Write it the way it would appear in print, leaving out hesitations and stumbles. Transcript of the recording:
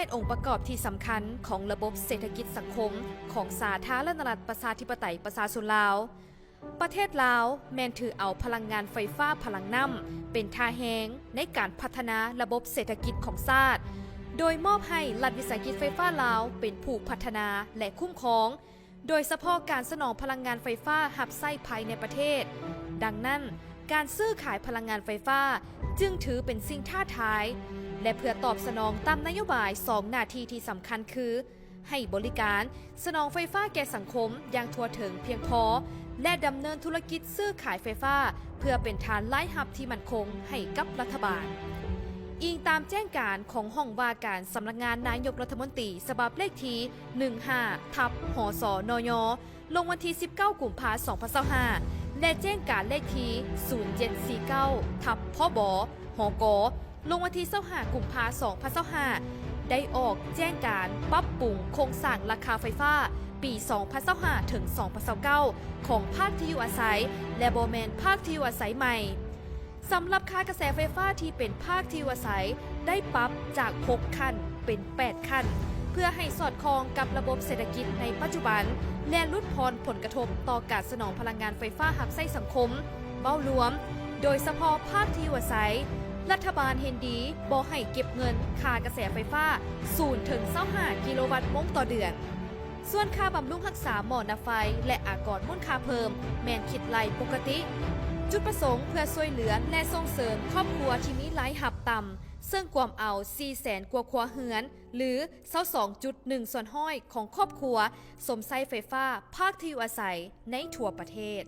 เป็นองค์ประกอบที่สำคัญของระบบเศรษฐกิจสังคมของสาธารณรัฐประชาธิปไตยประชาชนลาวประเทศลาวแม่นถือเอาพลังงานไฟฟ้าพลังน้ำเป็นท่าแหงในการพัฒนาระบบเศรษฐกิจของชาติโดยมอบให้รัฐวิสาหกิจไฟฟ้าลาวเป็นผู้พัฒนาและคุ้มครองโดยเฉพาะการสนองพลังงานไฟฟ้าหับไส้ภายในประเทศดังนั้นการซื้อขายพลังงานไฟฟ้าจึงถือเป็นสิ่งท้าทายและเพื่อตอบสนองตามนโยบาย2หน้าที่ที่สำคัญคือให้บริการสนองไฟฟ้าแก่สังคมอย่างทั่วถึงเพียงพอและดำเนินธุรกิจซื้อขายไฟฟ้าเพื่อเป็นฐานรายรับที่มั่นคงให้กับรัฐบาลอิงตามแจ้งการของห้องว่าการสำนักงานนายกรัฐมนตรีฉบับเลขที่15/หสนยลงวันที่19กุมภาพันธ์2025และแจ้งการเลขที่0749/พบหกลงวันที่25กุมภาพันธ์2025ได้ออกแจ้งการปรับปรุงโครงสร้างราคาไฟฟ้าปี2025ถึง2029ของภาคที่อยู่อาศัยและบ่แม่นภาคที่อยู่อาศัยใหม่สำหรับค่ากระแสไฟฟ้าที่เป็นภาคที่อยู่อาศัยได้ปรับจาก6ขั้นเป็น8ขั้นเพื่อให้สอดคล้องกับระบบเศรษฐกิจในปัจจุบันและลดพรผลกระทบต่อการสนองพลังงานไฟฟ้าหับไส้สังคมเบ้ารวมโดยเฉพาะภาคที่อยู่อาศัยรัฐบาลเห็นดีบ่ให้เก็บเงินค่ากระแสไฟฟ้า0ถึง25กิโลวัตต์โมงต่อเดือนส่วนค่าบำรุงรักษาหม้อน้ำไฟและอากรมูลค่าเพิ่มแม่นคิดไล่ปกติจุดประสงค์เพื่อช่วยเหลือและส่งเสริมครอบครัวที่มีรายรับต่ำซึ่งกวมเอา 400,000 กว่าครัวเรือนหรือ 22.1 ส่วนห้อยของครอบครัวสมใช้ไฟฟ้าภาคที่อยู่อาศัยในทั่วประเทศ